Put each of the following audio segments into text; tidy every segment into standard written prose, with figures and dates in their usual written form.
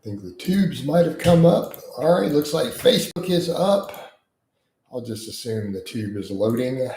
think the tubes might have come up. All right, looks like Facebook is up. I'll just assume the tube is loading.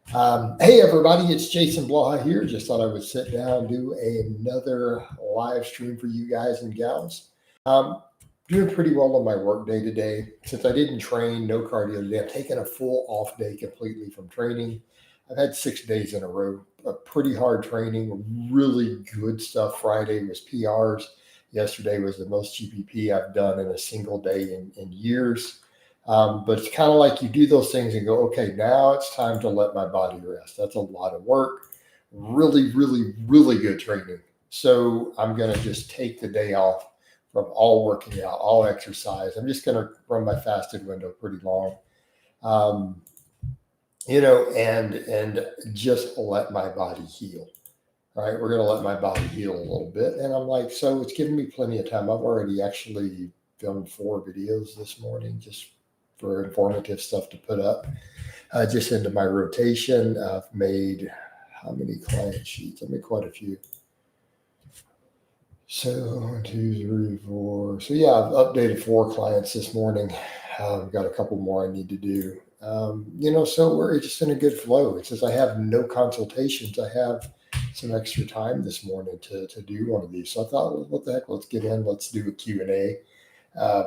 Hey, everybody, it's Jason Blaha here. Just thought I would sit down and do another live stream for you guys and gals. Doing pretty well on my work day today. Since I didn't train, no cardio today, I've taken a full off day completely from training. I've had 6 days in a row of pretty hard training, really good stuff. Friday was PRs. Yesterday was the most GPP I've done in a single day in years. But it's kind of like you do those things and go, okay, now it's time to let my body rest. That's a lot of work. Really, really, really good training. So I'm going to just take the day off from all working out, all exercise. I'm just going to run my fasted window pretty long, and just let my body heal. All right, we're going to let my body heal a little bit. And I'm like, so it's giving me plenty of time. I've already actually filmed 4 videos this morning just for informative stuff to put up just into my rotation. I've made how many client sheets? I've made quite a few. So 1, 2, 3, 4. So yeah, I've updated 4 clients this morning. I've got a couple more I need to do. So we're just in a good flow. It says I have no consultations. I have some extra time this morning to do one of these. So I thought, well, what the heck, let's get in. Let's do a Q&A.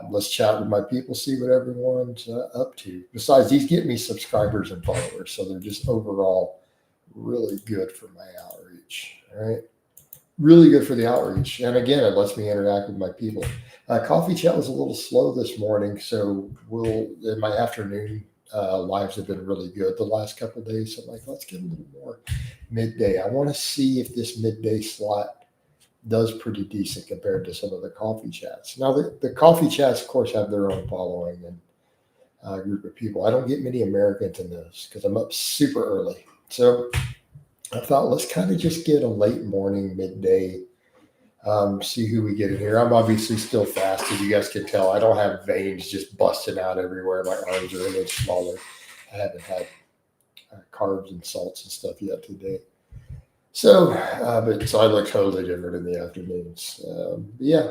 Let's chat with my people, see what everyone's up to. Besides, these get me subscribers and followers. So they're just overall really good for my outreach. All right. Really good for the outreach. And again, it lets me interact with my people. Coffee chat was a little slow this morning. So in my afternoon lives have been really good the last couple of days. So I'm like, let's get a little more midday. I want to see if this midday slot does pretty decent compared to some of the coffee chats. Now, the coffee chats, of course, have their own following and group of people. I don't get many Americans in those because I'm up super early. So I thought, let's kind of just get a late morning, midday, see who we get in here. I'm obviously still fasted. You guys can tell I don't have veins just busting out everywhere. My arms are a little smaller. I haven't had carbs and salts and stuff yet today. So I look totally different in the afternoons. Yeah,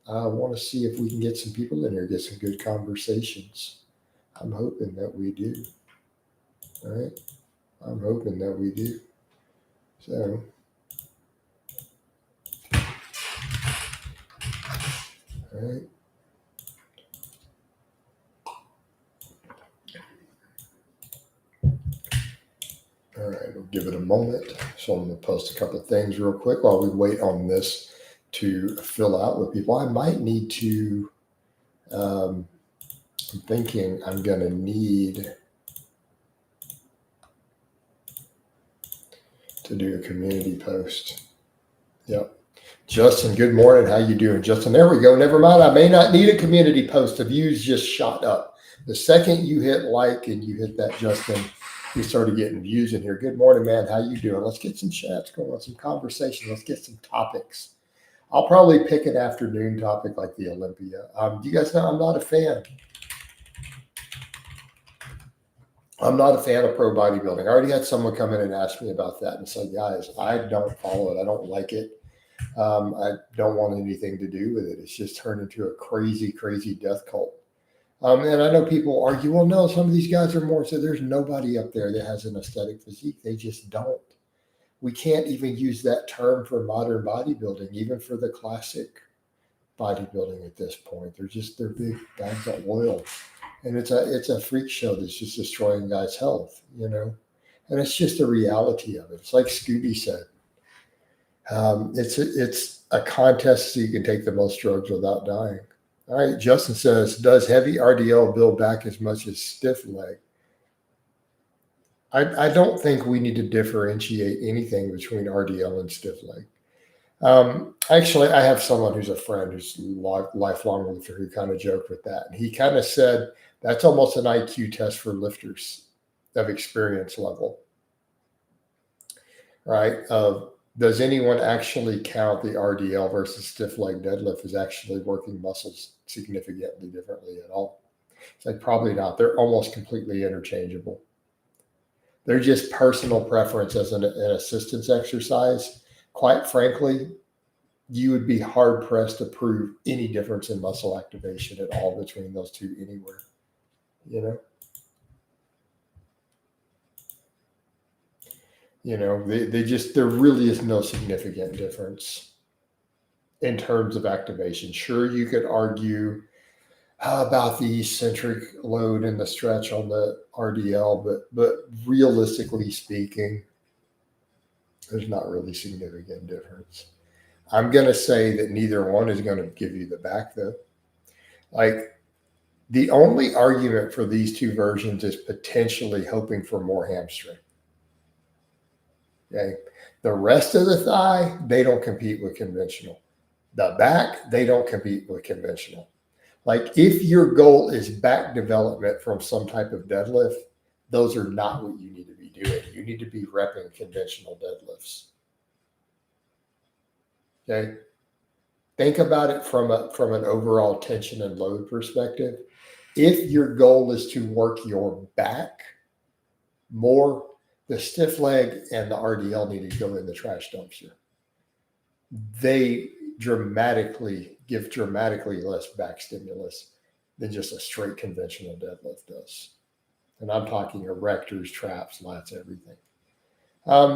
I want to see if we can get some people in here, get some good conversations. I'm hoping that we do. All right. I'm hoping that we do. So, all right. All right, we'll give it a moment. So I'm going to post a couple of things real quick while we wait on this to fill out with people. I might need to, I'm thinking I'm going to need to do a community post. Yep. Justin, good morning. How you doing, Justin? There we go. Never mind. I may not need a community post. The views just shot up. The second you hit like and you hit that, Justin, we started getting views in here. Good morning, man. How you doing? Let's get some chats going, some conversation. Let's get some topics. I'll probably pick an afternoon topic like the Olympia. You guys know I'm not a fan. I'm not a fan of pro bodybuilding. I already had someone come in and ask me about that and said, guys, I don't follow it. I don't like it. I don't want anything to do with it. It's just turned into a crazy, crazy death cult. And I know people argue, well, no, some of these guys are more. So there's nobody up there that has an aesthetic physique. They just don't. We can't even use that term for modern bodybuilding, even for the classic bodybuilding at this point. They're big bags of oil. And it's a freak show that's just destroying guys' health, and it's just the reality of it. It's like Scooby said, it's a contest so you can take the most drugs without dying. All right, Justin says, does heavy RDL build back as much as stiff leg? I don't think we need to differentiate anything between RDL and stiff leg. Actually, I have someone who's a friend who's lifelong lifter who kind of joked with that. And he kind of said, that's almost an IQ test for lifters of experience level, right? Does anyone actually count the RDL versus stiff leg deadlift as actually working muscles significantly differently at all? It's like, probably not. They're almost completely interchangeable. They're just personal preference as an assistance exercise. Quite frankly, you would be hard pressed to prove any difference in muscle activation at all between those two anywhere. You know, there really is no significant difference in terms of activation. Sure, you could argue about the eccentric load and the stretch on the RDL, but realistically speaking, there's not really significant difference. I'm going to say that neither one is going to give you the back though. Like the only argument for these two versions is potentially hoping for more hamstring. Okay. The rest of the thigh, they don't compete with conventional. The back, they don't compete with conventional. Like if your goal is back development from some type of deadlift, those are not what you need to be doing. You need to be repping conventional deadlifts. Okay. Think about it from an overall tension and load perspective. If your goal is to work your back more, the stiff leg and the RDL need to go in the trash dumpster. They give dramatically less back stimulus than just a straight conventional deadlift does. And I'm talking erectors, traps, lats, everything.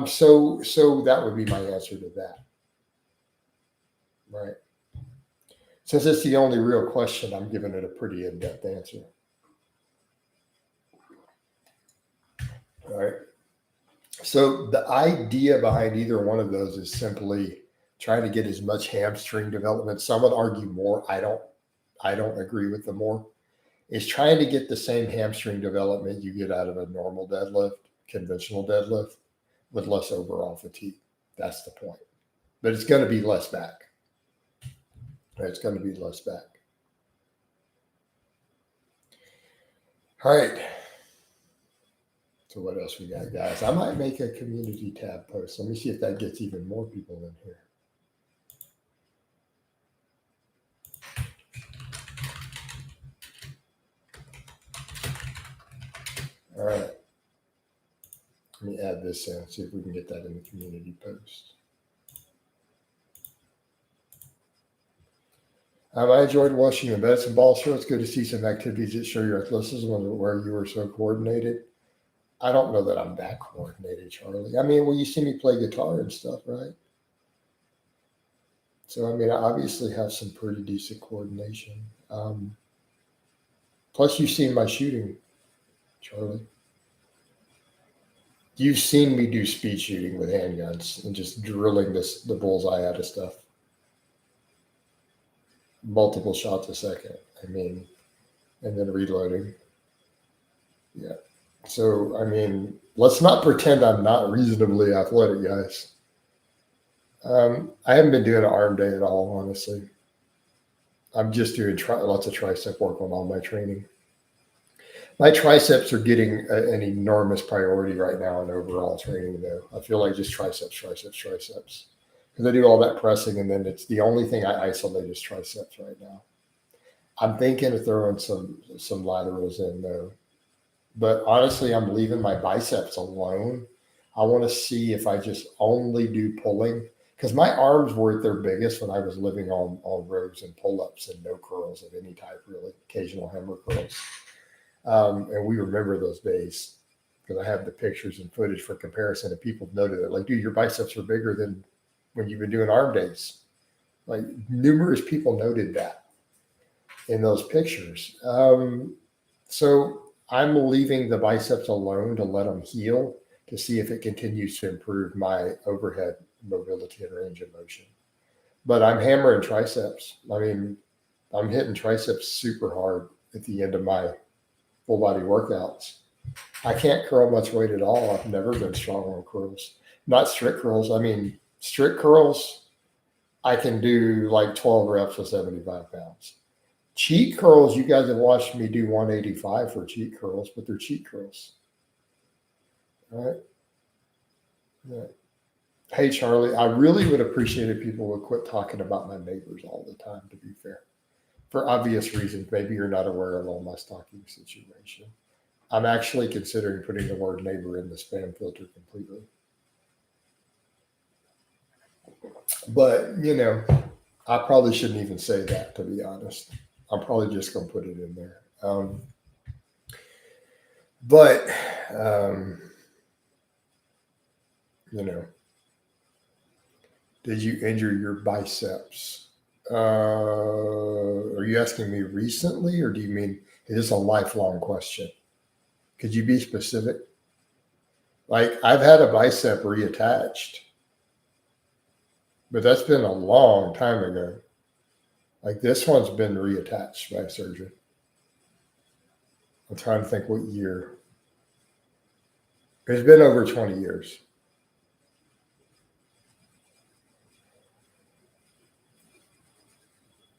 So that would be my answer to that. Right. Since it's the only real question, I'm giving it a pretty in-depth answer. All right. So the idea behind either one of those is simply trying to get as much hamstring development. Some would argue more. I don't agree with the more. Is trying to get the same hamstring development you get out of a normal deadlift, conventional deadlift, with less overall fatigue. That's the point. But it's going to be less back. It's going to be less back. All right. So what else we got, guys? I might make a community tab post. Let me see if that gets even more people in here. All right. Let me add this in, see if we can get that in the community post. I enjoyed watching your medicine ball show. It's good to see some activities that show your athleticism where you were so coordinated. I don't know that I'm that coordinated, Charlie. I mean, well, you see me play guitar and stuff, right? So, I mean, I obviously have some pretty decent coordination. Plus, you've seen my shooting, Charlie. You've seen me do speed shooting with handguns and just drilling the bullseye out of stuff. Multiple shots a second. I mean, and then reloading. Yeah. So, I mean, let's not pretend I'm not reasonably athletic, guys. I haven't been doing an arm day at all, honestly. I'm just doing lots of tricep work on all my training. My triceps are getting an enormous priority right now in overall training, though. I feel like just triceps. Because I do all that pressing, and then it's the only thing I isolate is triceps right now. I'm thinking of throwing some laterals in, though. But honestly, I'm leaving my biceps alone. I want to see if I just only do pulling. Because my arms were at their biggest when I was living on rows and pull-ups and no curls of any type, really. Occasional hammer curls. And we remember those days because I have the pictures and footage for comparison, and people noted it. Like, dude, your biceps are bigger than when you've been doing arm days. Like, numerous people noted that in those pictures. So I'm leaving the biceps alone to let them heal to see if it continues to improve my overhead mobility and range of motion. But I'm hammering triceps. I mean, I'm hitting triceps super hard at the end of my full body workouts. I can't curl much weight at all. I've never been strong on curls. Not strict curls. I mean, strict curls, I can do like 12 reps with 75 pounds. Cheat curls, you guys have watched me do 185 for cheat curls, but they're cheat curls. All right. Yeah. Hey, Charlie, I really would appreciate if people would quit talking about my neighbors all the time, to be fair. For obvious reasons, maybe you're not aware of all my stalking situation. I'm actually considering putting the word neighbor in the spam filter completely. But, I probably shouldn't even say that, to be honest. I'm probably just going to put it in there. But, um, you know, did you injure your biceps? Are you asking me recently, or do you mean is this a lifelong question? Could you be specific? Like, I've had a bicep reattached, but that's been a long time ago. Like, this one's been reattached by surgery. I'm trying to think what year. It's been over 20 years.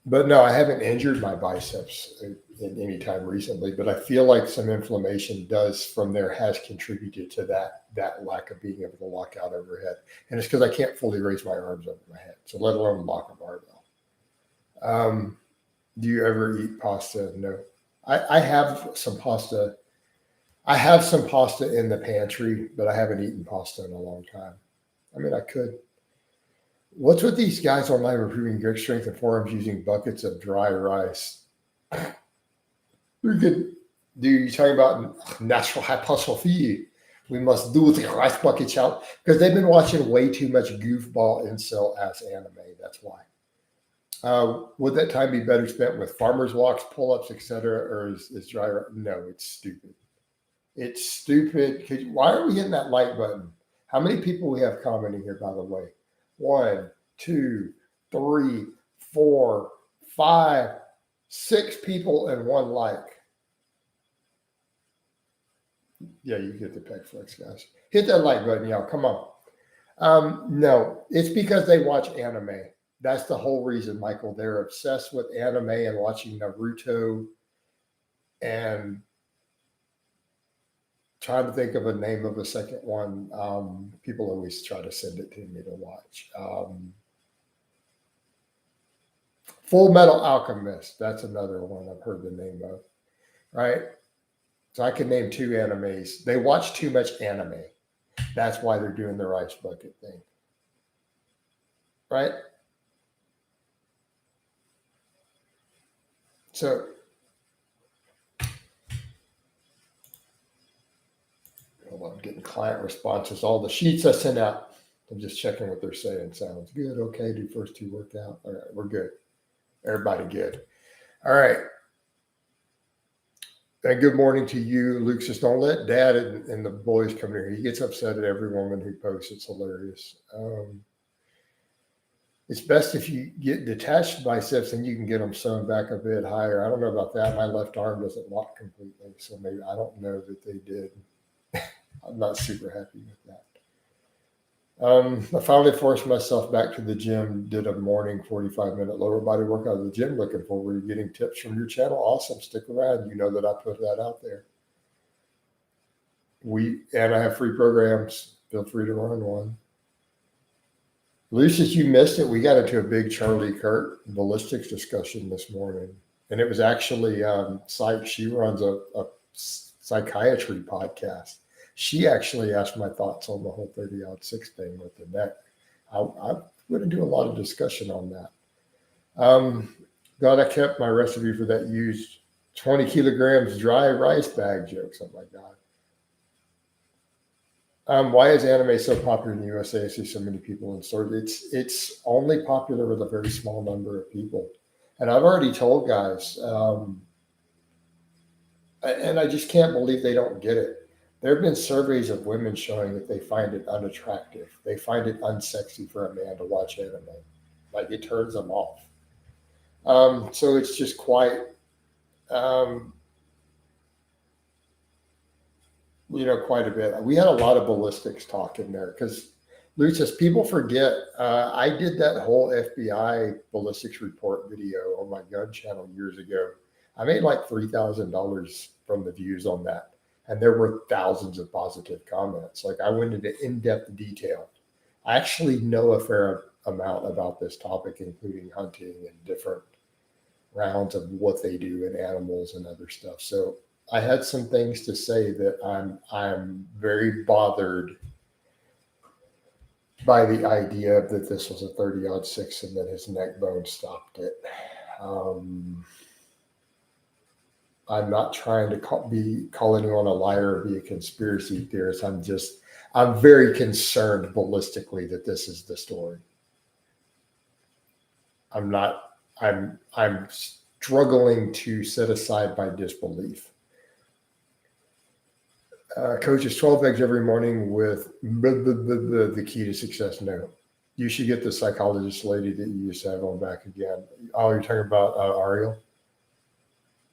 But no, I haven't injured my biceps in any time recently. But I feel like some inflammation does from there has contributed to that lack of being able to lock out overhead, and it's because I can't fully raise my arms over my head, so let alone lock a barbell. Do you ever eat pasta? No, I have some pasta. I have some pasta in the pantry, but I haven't eaten pasta in a long time. I mean, I could. What's with these guys online improving grip strength and forearms using buckets of dry rice? You're good. Dude, you're talking about natural hypertrophy. We must do the rice bucket challenge because they've been watching way too much goofball incel ass anime. That's why. Would that time be better spent with farmers walks, pull-ups, etc., or is dry rice? No, it's stupid. It's stupid. Why are we hitting that like button? How many people we have commenting here, by the way? 1, 2, 3, 4, 5, 6 people and 1 like. Yeah, you get the peg flex, guys. Hit that like button, y'all. Come on. No, it's because they watch anime. That's the whole reason, Michael. They're obsessed with anime and watching Naruto and trying to think of a name of a second one. People always try to send it to me to watch. Full Metal Alchemist. That's another one I've heard the name of. Right? So I can name 2 animes. They watch too much anime. That's why they're doing the rice bucket thing. Right? So hold on, getting client responses. All the sheets I sent out, I'm just checking what they're saying. Sounds good. Okay, do first 2 workout. All right, we're good. Everybody good. All right. And good morning to you, Luke. Just don't let Dad and the boys come here. He gets upset at every woman who posts. It's hilarious. It's best if you get detached biceps and you can get them sewn back a bit higher. I don't know about that. My left arm doesn't lock completely, so maybe I don't know that they did. I'm not super happy with that. I finally forced myself back to the gym, did a morning 45-minute lower body workout at the gym. Looking forward to getting tips from your channel. Awesome. Stick around. You know that I put that out there. And I have free programs. Feel free to run one. Lucius, you missed it. We got into a big Charlie Kirk ballistics discussion this morning. And it was actually she runs a psychiatry podcast. She actually asked my thoughts on the whole 30-06 thing with the neck. I'm going to do a lot of discussion on that. God, I kept my recipe for that used 20 kilograms dry rice bag joke. Oh my God. Why is anime so popular in the USA? I see so many people in stores. It's only popular with a very small number of people. And I've already told guys, and I just can't believe they don't get it. There have been surveys of women showing that they find it unattractive. They find it unsexy for a man to watch anime. Like, it turns them off. So it's just quite, quite a bit. We had a lot of ballistics talk in there because, Lucius, people forget, I did that whole FBI ballistics report video on my gun channel years ago. I made like $3,000 from the views on that. And there were thousands of positive comments. Like, I went into in-depth detail. I actually know a fair amount about this topic, including hunting and different rounds of what they do in animals and other stuff. So I had some things to say that I'm very bothered by the idea that this was a 30 6 and that his neck bone stopped it. Um, I'm not trying to call anyone a liar or be a conspiracy theorist. I'm very concerned ballistically that this is the story. I'm not. I'm struggling to set aside my disbelief. Coaches 12 eggs every morning with the key to success. No, you should get the psychologist lady that you used to have on back again. Oh, you're talking about Ariel?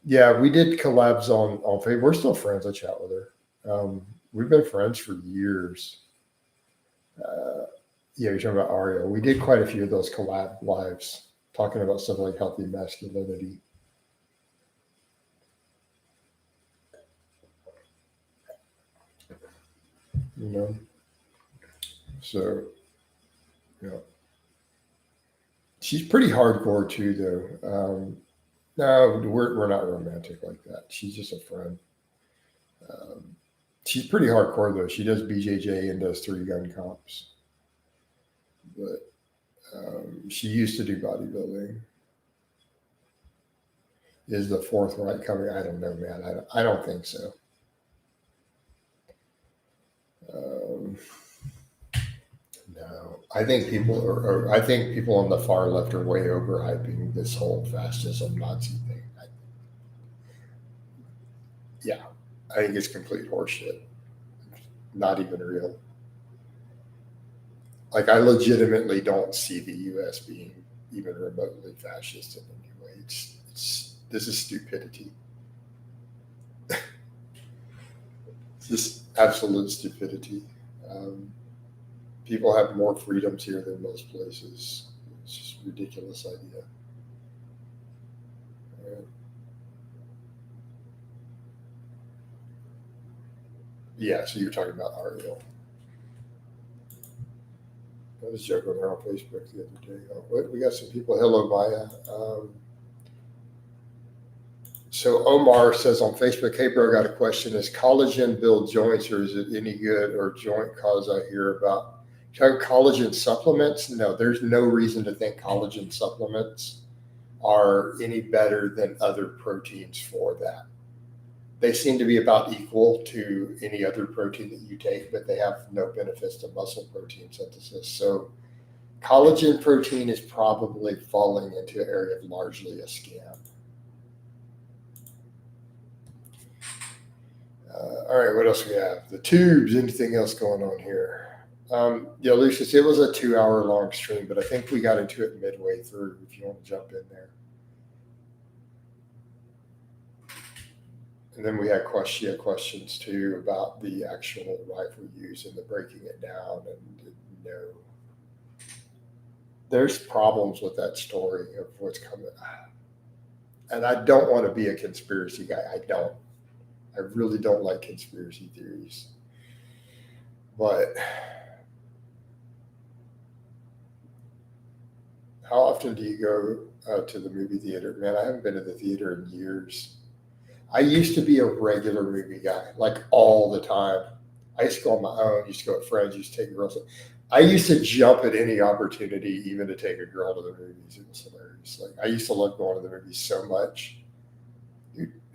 Yeah, we did collabs on Facebook. We're still friends. I chat with her. We've been friends for years. Uh, yeah, you're talking about Ariel. We did quite a few of those collab lives talking about stuff like healthy masculinity. You know, so you know, she's pretty hardcore too, though. No, we're not romantic like that. She's just a friend. Um, she's pretty hardcore though. She does BJJ and does 3 gun comps, but she used to do bodybuilding. Is the fourth right coming? I don't know, man. I don't think so. Um, no, I think people on the far left are way overhyping this whole fascism Nazi thing. Yeah, I think it's complete horseshit. Not even real. Like I legitimately don't see the U.S. being even remotely fascist in any way. It's this is stupidity. It's just absolute stupidity. Um, People have more freedoms here than most places. It's just a ridiculous idea. Uh, yeah, so you're talking about Ariel. I was joking with her on Facebook the other day. We got some people. Hello, Maya. So Omar says on Facebook, "Hey, bro, got a question. Is collagen build joints, or is it any good, or joint cause I hear about? Collagen supplements? No, there's no reason to think collagen supplements are any better than other proteins for that. They seem to be about equal to any other protein that you take, but they have no benefits to muscle protein synthesis. So collagen protein is probably falling into an area of largely a scam. All right, what else we have? The tubes. Anything else going on here? Yeah, Lucius, it was a 2 hour long stream, but I think we got into it midway through. If you want to jump in there, and then we had questions too about the actual rifle use and the breaking it down. And no, there's problems with that story of what's coming. And I don't want to be a conspiracy guy. I don't. I really don't like conspiracy theories. But how often do you go to the movie theater? Man, I haven't been to the theater in years. I used to be a regular movie guy, like all the time. I used to go on my own, used to go with friends, used to take girls. I used to jump at any opportunity, even to take a girl to the movies. It was hilarious. Like I used to love going to the movies so much.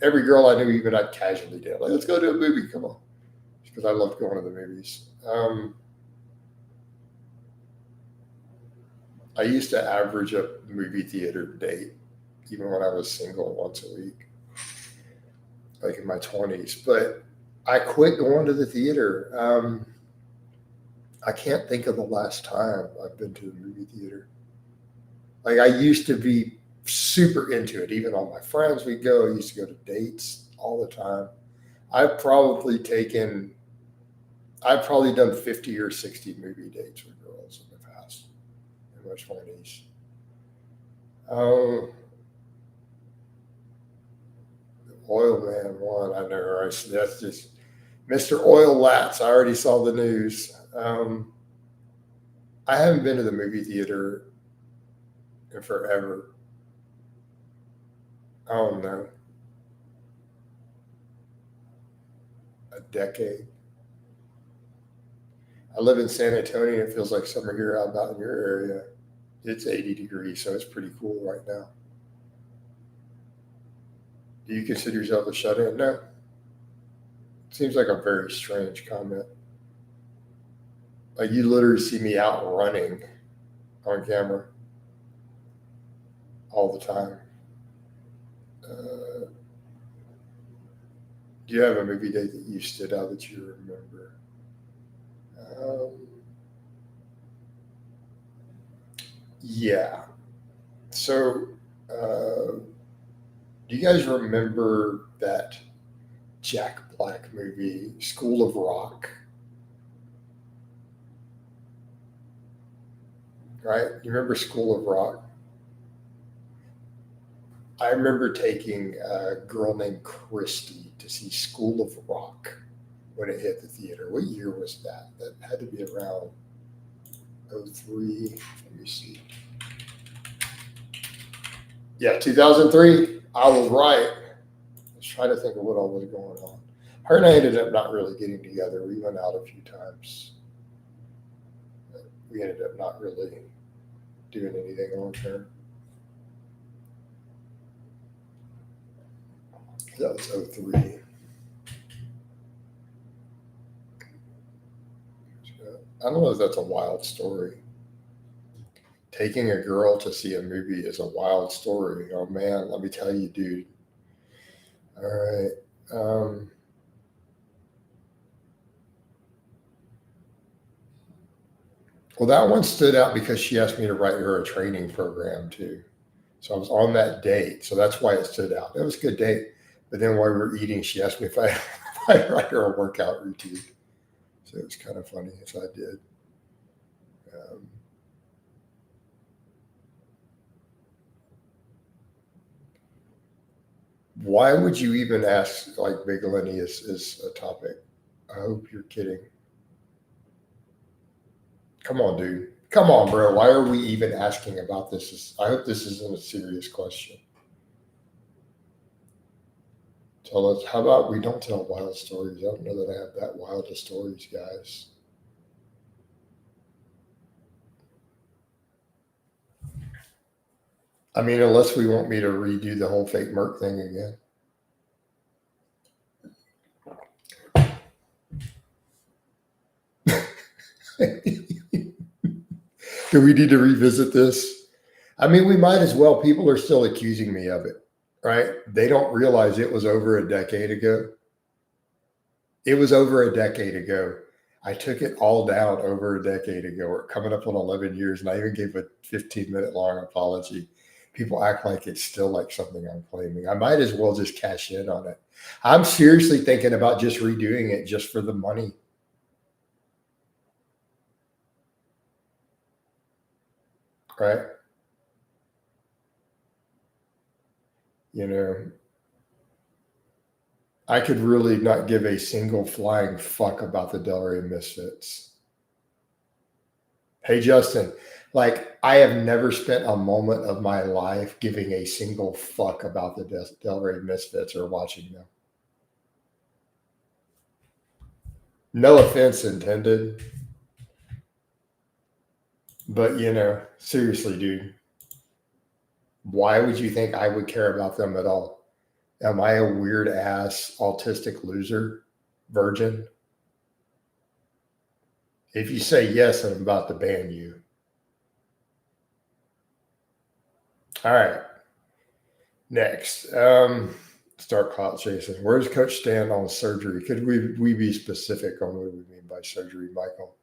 Every girl I knew, even I'd casually did. Like, let's go to a movie. Come on, because I loved going to the movies. I used to average a movie theater date, even when I was single, once a week, like in my 20s. But I quit going to the theater. I can't think of the last time I've been to the movie theater. Like I used to be super into it. Even all my friends we'd go. I used to go to dates all the time. I've probably taken, I've probably done 50 or 60 movie dates with girls in the past in my 20s. Um, Oil Man one, I know, right? So that's just Mr. Oil Lats. I already saw the news. I haven't been to the movie theater in forever. I don't know, a decade. I live in San Antonio, and it feels like summer here out about in your area. It's 80 degrees, so it's pretty cool right now. Do you consider yourself a shut-in? No. Seems like a very strange comment. Like you literally see me out running on camera all the time. Do you have a movie date that you stood out that you remember? Yeah. So, do you guys remember that Jack Black movie, School of Rock? Right? You remember School of Rock? I remember taking a girl named Christy to see School of Rock when it hit the theater. What year was that? That had to be around 03. Let me see. Yeah, 2003. I was right. I was trying to think of what all was going on. Her and I ended up not really getting together. We went out a few times. But we ended up not really doing anything long term. That was 03. I don't know if that's a wild story. Taking a girl to see a movie is a wild story. Oh man, let me tell you, dude. All right. Well, that one stood out because she asked me to write her a training program too. So I was on that date. So that's why it stood out. It was a good date. But then while we were eating, she asked me if I'd write her a workout routine. So it was kind of funny. So I did. Why would you even ask like Big Lenny is a topic? I hope you're kidding. Come on, dude. Come on, bro. Why are we even asking about this? I hope this isn't a serious question. Tell us, how about we don't tell wild stories? I don't know that I have that wild of stories, guys. I mean, unless we want me to redo the whole fake Merc thing again. Do we need to revisit this? I mean, we might as well. People are still accusing me of it, right? They don't realize it was over a decade ago. It was over a decade ago. I took it all down over a decade ago. We're coming up on 11 years, and I even gave a 15-minute long apology. People act like it's still like something I'm claiming. I might as well just cash in on it. I'm seriously thinking about just redoing it just for the money. Right? You know, I could really not give a single flying fuck about the Delray Misfits. Hey, Justin, like I have never spent a moment of my life giving a single fuck about the Delray Misfits or watching them. No offense intended. But, seriously, dude, why would you think I would care about them at all? Am I a weird ass autistic loser virgin? If you say yes, I'm about to ban you. All right. Next. Start clout chasing. Where does Coach stand on surgery? Could we be specific on what we mean by surgery, Michael?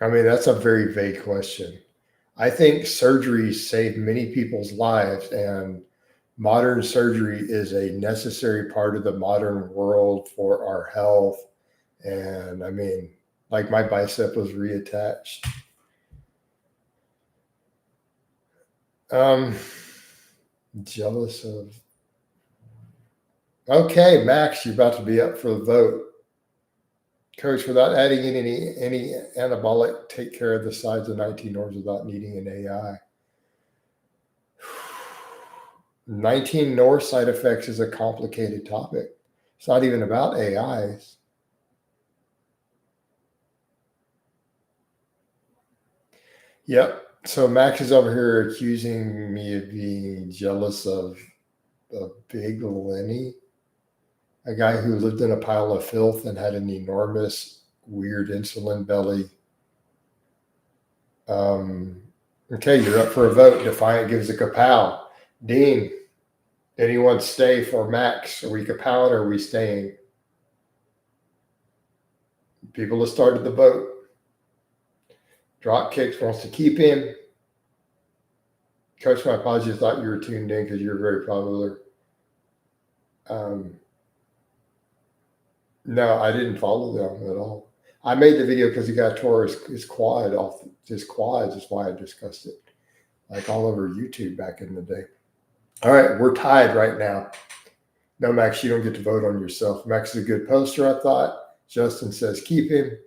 I mean, that's a very vague question. I think surgery saved many people's lives, and modern surgery is a necessary part of the modern world for our health. And I mean, like my bicep was reattached. Jealous of. Okay, Max, you're about to be up for the vote. Coach, without adding in any anabolic, take care of the sides of 19 norms without needing an AI. 19 north side effects is a complicated topic. It's not even about AIs. Yep. So Max is over here accusing me of being jealous of Big Lenny, a guy who lived in a pile of filth and had an enormous, weird insulin belly. Okay, you're up for a vote. Defiant gives a kapow. Dean, anyone stay for Max? Are we kapowing or are we staying? People have started the vote. Dropkicks wants to keep him. Coach, my apologies. I thought you were tuned in because you're very popular. No, I didn't follow them at all. I made the video because the guy tore his quad off his quads. That's why I discussed it, like all over YouTube back in the day. All right, we're tied right now. No, Max, you don't get to vote on yourself. Max is a good poster, I thought. Justin says keep him.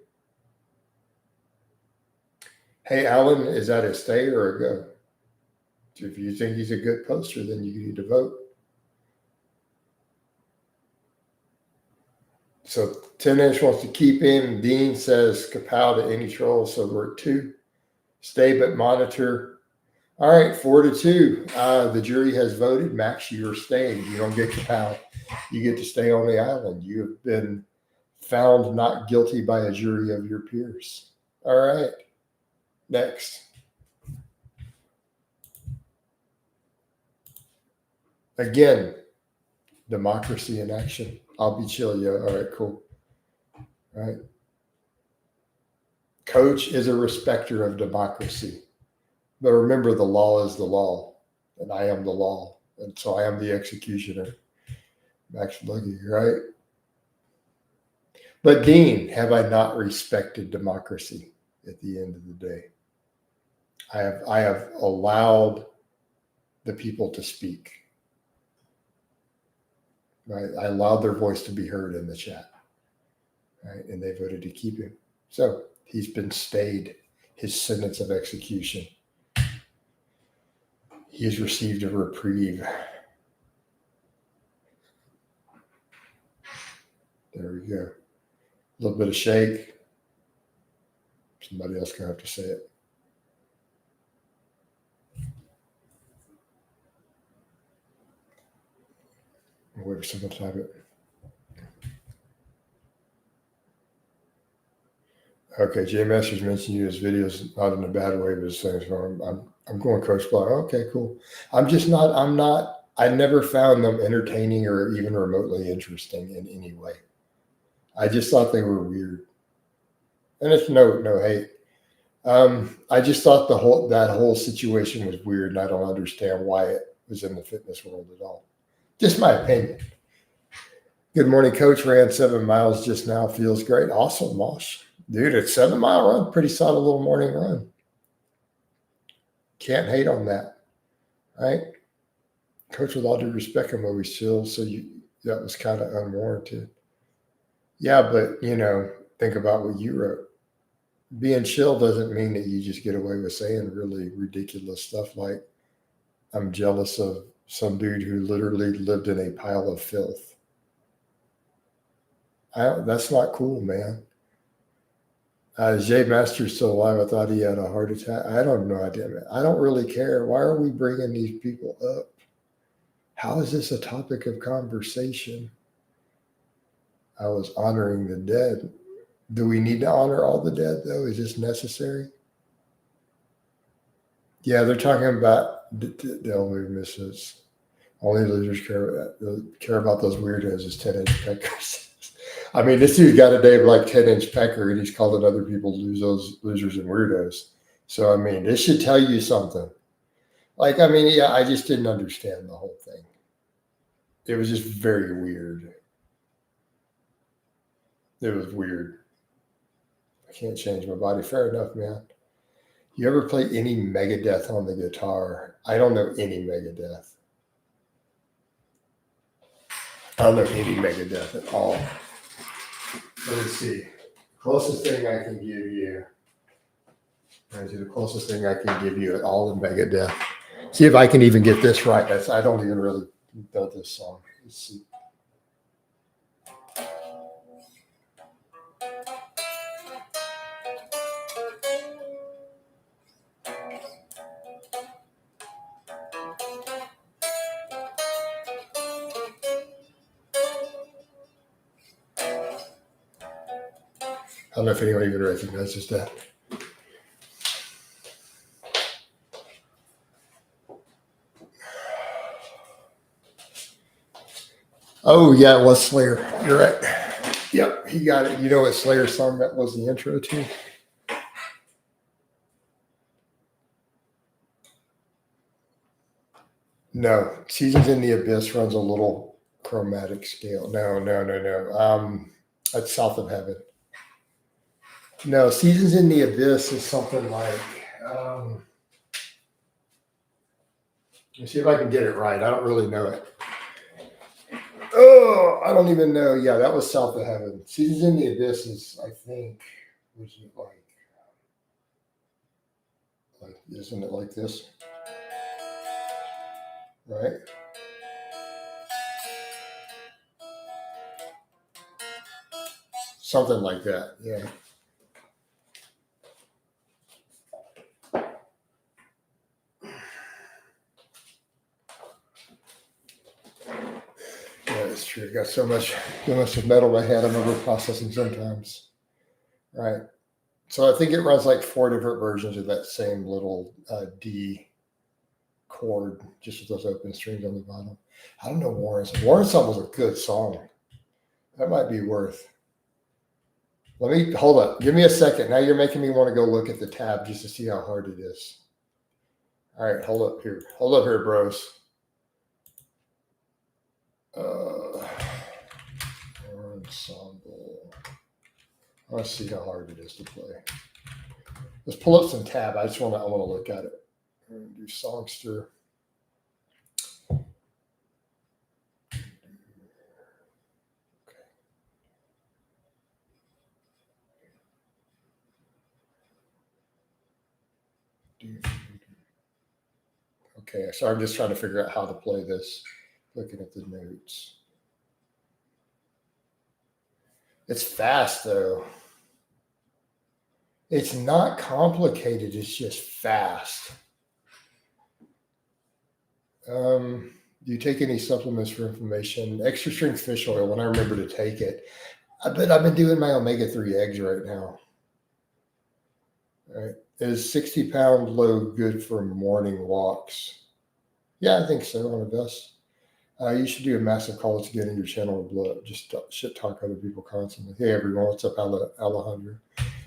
Hey, Alan, is that a stay or a go? If you think he's a good poster, then you need to vote. So 10-inch wants to keep him. Dean says kapow to any troll, so we're at 2. Stay but monitor. All right, 4-2. The jury has voted. Max, you're staying. You don't get kapow. You get to stay on the island. You have been found not guilty by a jury of your peers. All right, next. Again, democracy in action. I'll be chill, yo. All right, cool. All right. Coach is a respecter of democracy. But remember, the law is the law, and I am the law. And so I am the executioner. Max Luggy, right? But Dean, have I not respected democracy at the end of the day? I have allowed the people to speak. Right? I allowed their voice to be heard in the chat. Right? And they voted to keep him. So he's been stayed, his sentence of execution. He has received a reprieve. There we go. A little bit of shake. Somebody else gonna have to say it. I'll wait for someone to type it. Okay, Jay Masters mentioned you his videos, not in a bad way, but saying so I'm going Coach Blaha. Okay, cool. I never found them entertaining or even remotely interesting in any way. I just thought they were weird. And it's no hate. I just thought that whole situation was weird, and I don't understand why it was in the fitness world at all. Just my opinion. Good morning, Coach. Ran 7 miles just now. Feels great. Awesome, Mosh. Dude, it's 7 mile run. Pretty solid little morning run. Can't hate on that, right? Coach, with all due respect, I'm always chill. So that was kind of unwarranted. Yeah, but think about what you wrote. Being chill doesn't mean that you just get away with saying really ridiculous stuff like, I'm jealous of some dude who literally lived in a pile of filth. That's not cool, man. Jay Master's still alive. I thought he had a heart attack. I don't know idea, man. I don't really care. Why are we bringing these people up? How is this a topic of conversation? I was honoring the dead. Do we need to honor all the dead, though? Is this necessary? Yeah, they're talking about the only misses. Only losers care about those weirdos as 10-inch peckers. I mean, this dude's got a name like 10-inch pecker, and he's calling other people losers and weirdos. So, I mean, this should tell you something. I just didn't understand the whole thing. It was just very weird. It was weird. I can't change my body. Fair enough, man. You ever play any Megadeth on the guitar? I don't know any Megadeth. I don't know any Megadeth at all. Let's see. Closest thing I can give you. The closest thing I can give you at all in Megadeth. See if I can even get this right. I don't even really know this song. Let's see. don't know if anyone even recognizes that. Oh, yeah, it was Slayer. You're right. Yep, he got it. You know what Slayer song that was the intro to? No, Seasons in the Abyss runs a little chromatic scale. No. That's South of Heaven. No, Seasons in the Abyss is something like. Um, let me see if I can get it right. I don't really know it. Oh, I don't even know. Yeah, that was South of Heaven. Seasons in the Abyss is, I think, was it like isn't it like this? Right? Something like that. Yeah. Yeah, it's true. I got so much metal in my head, I'm over processing sometimes. Right. So I think it runs like 4 different versions of that same little D chord, just with those open strings on the bottom. I don't know Warren's. Warren's song was a good song. That might be worth. Let me hold up. Give me a second. Now you're making me want to go look at the tab just to see how hard it is. All right, hold up here. Hold up here, bros. Ensemble. Let's see how hard it is to play. Let's pull up some tab. I want to look at it. Do Songster. Okay, so I'm just trying to figure out how to play this, looking at the notes. It's fast, though. It's not complicated. It's just fast. Do you take any supplements for inflammation? Extra strength fish oil, when I remember to take it. I've been doing my omega-3 eggs right now. All right. Is 60-pound load good for morning walks? Yeah, I think so, on the best. You should do a massive call to get in your channel and blow up. Just shit talk other people constantly. Hey, everyone, what's up, Alejandro?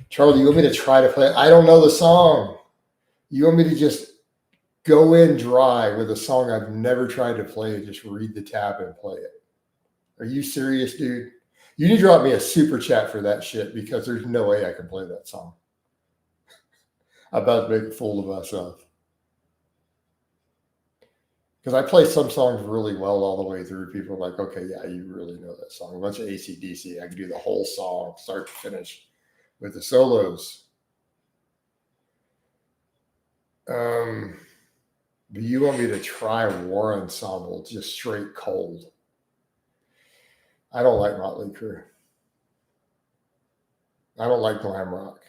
Charlie, you want me to try to play it? I don't know the song. You want me to just go in dry with a song I've never tried to play and just read the tab and play it? Are you serious, dude? You need to drop me a super chat for that shit because there's no way I can play that song. I'm about to make a fool of myself. Because I play some songs really well all the way through. People are like, okay, yeah, you really know that song. A bunch of AC/DC. I can do the whole song, start to finish, with the solos. But you want me to try War Ensemble just straight cold? I don't like Motley Crue. I don't like glam rock.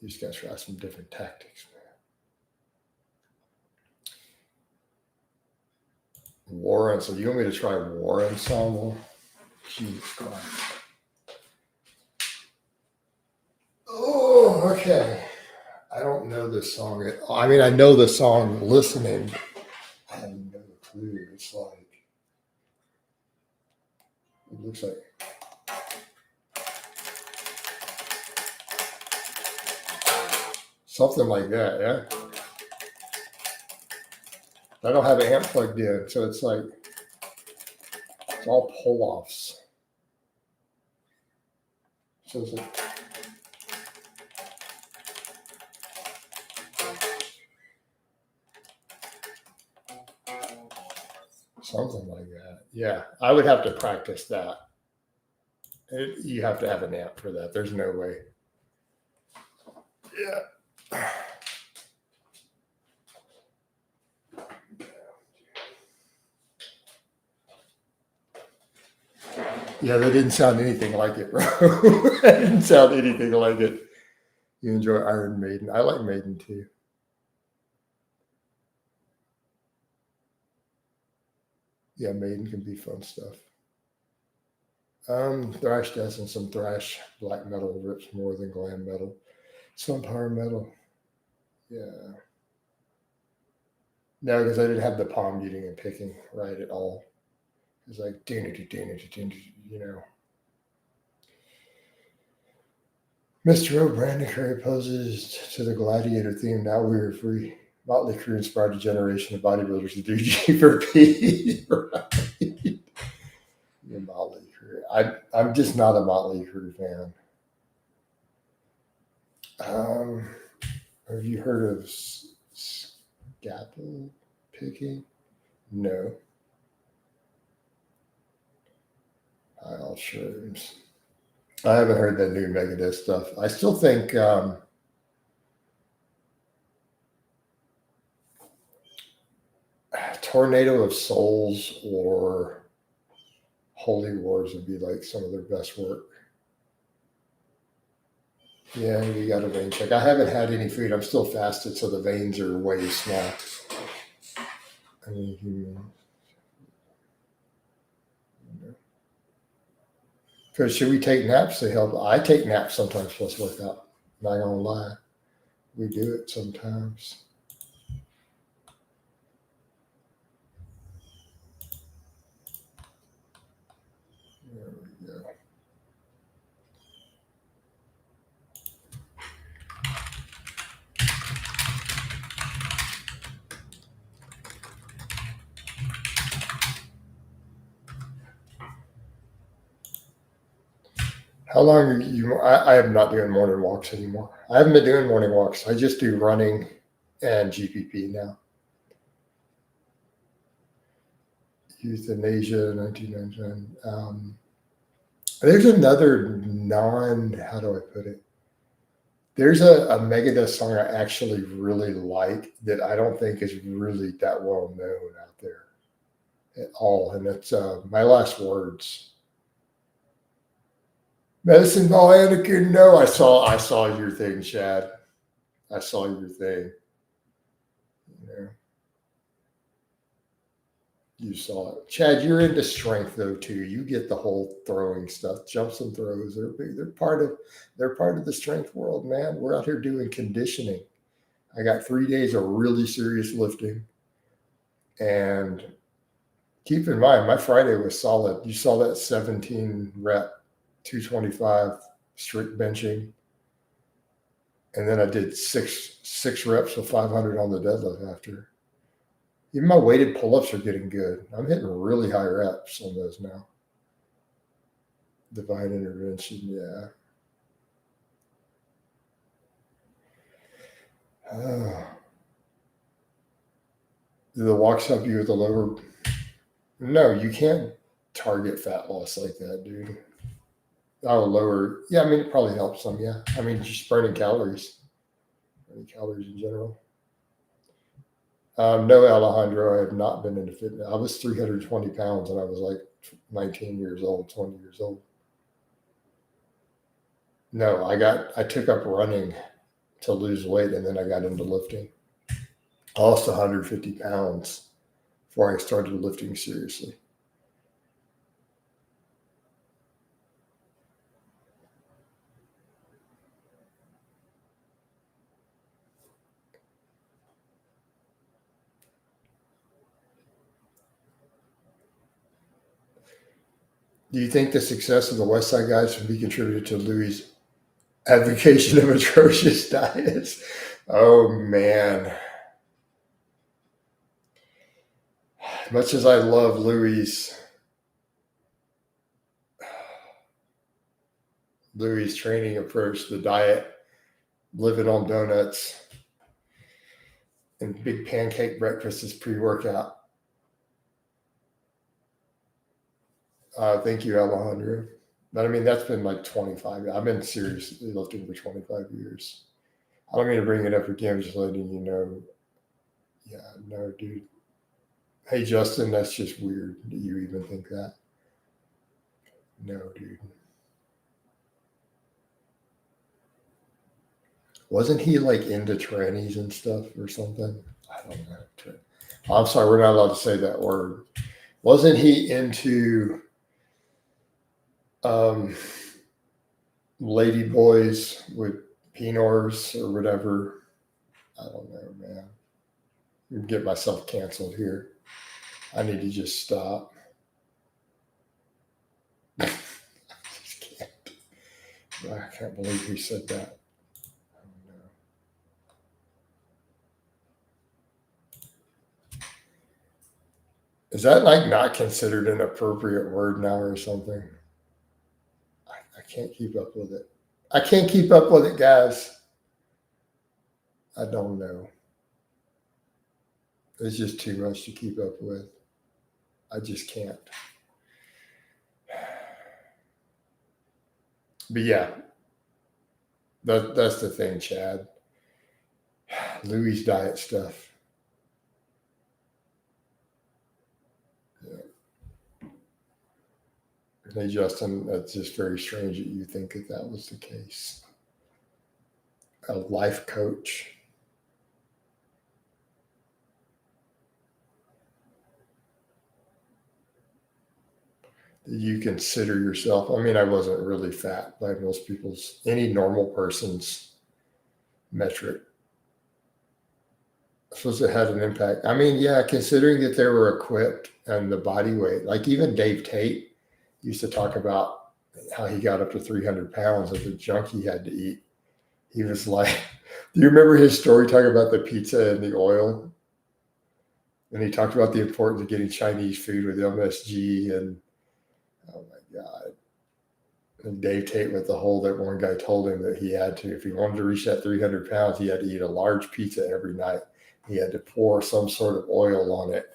You just got to try some different tactics, man. War Ensemble. You want me to try War Ensemble? Jesus Christ. Oh, okay. I don't know this song at all. I mean, I know the song listening. I have no clue. It's like, it looks like. Something like that, yeah. I don't have an amp plugged in, so it's like, it's all pull-offs. So it's like, something like that. Yeah, I would have to practice that. You have to have an amp for that. There's no way. Yeah. Yeah, that didn't sound anything like it, bro. That didn't sound anything like it. You enjoy Iron Maiden. I like Maiden too. Yeah, Maiden can be fun stuff. Thrash does, and some thrash black metal rips more than glam metal. Some power metal. Yeah. No, because I didn't have the palm muting and picking right at all. It's like, you know. Mr. O'Brien Curry poses to the gladiator theme. Now we are free. Motley Crue inspired a generation of bodybuilders to do G for P. Right. Yeah, Motley Crue. I'm just not a Motley Crue fan. Have you heard of scalpel picking? No. I'll shrooms. I haven't heard that new Megadeth stuff. I still think Tornado of Souls or Holy Wars would be like some of their best work. Yeah, you got a vein check. I haven't had any food. I'm still fasted, so the veins are way small. I mean, because should we take naps to help? I take naps sometimes plus workout. Not gonna lie, we do it sometimes. There we go. How long are you? I am not doing morning walks anymore. I haven't been doing morning walks. I just do running and GPP now. Euthanasia, 1999. There's another how do I put it? There's a Megadeth song I actually really like that I don't think is really that well known out there at all. And it's My Last Words. Medicine Ball Anakin, no, I saw your thing, Chad. I saw your thing. Yeah. You saw it. Chad, you're into strength though too. You get the whole throwing stuff, jumps and throws. They're big. They're part of the strength world, man. We're out here doing conditioning. I got 3 days of really serious lifting. And keep in mind, my Friday was solid. You saw that 17 rep, 225 strict benching. And then I did six reps with 500 on the deadlift after. Even my weighted pull-ups are getting good. I'm hitting really high reps on those now. Divine intervention, yeah. Do the walks help you with the lower? No, you can't target fat loss like that, dude. Oh, lower. Yeah, I mean, it probably helps some, yeah. I mean, just burning calories. Burning calories in general. No, Alejandro, I have not been into fitness. I was 320 pounds and I was like 19 years old, 20 years old. No, I took up running to lose weight and then I got into lifting. I lost 150 pounds before I started lifting seriously. Do you think the success of the West Side guys can be contributed to Louis' advocation of atrocious diets? Oh man. As much as I love Louis' training approach, the diet, living on donuts and big pancake breakfast is pre-workout. Thank you, Alejandro. But I mean, that's been like 25. I've been seriously lifting for 25 years. I don't mean to bring it up again, I'm just letting you know. Yeah, no, dude. Hey, Justin, that's just weird that you even think that. No, dude. Wasn't he like into trannies and stuff or something? I don't know. I'm sorry, we're not allowed to say that word. Wasn't he into Lady boys with Pinors or whatever. I don't know, man. I'm get myself canceled here. I need to just stop. I just can't. I can't believe he said that. I don't know. Is that like not considered an appropriate word now or something? I can't keep up with it. I can't keep up with it, guys. I don't know. It's just too much to keep up with. I just can't. But yeah, that's the thing, Chad. Louis diet stuff. Yeah. Hey, Justin, that's just very strange that you think that was the case. A life coach. You consider yourself, I mean, I wasn't really fat by most people's, any normal person's metric. I suppose it had an impact. I mean, yeah, considering that they were equipped and the body weight, like even Dave Tate used to talk about how he got up to 300 pounds of the junk he had to eat. He was like, do you remember his story talking about the pizza and the oil? And he talked about the importance of getting Chinese food with MSG and, oh my God. And Dave Tate with the whole that one guy told him that he had to, if he wanted to reach that 300 pounds, he had to eat a large pizza every night. He had to pour some sort of oil on it,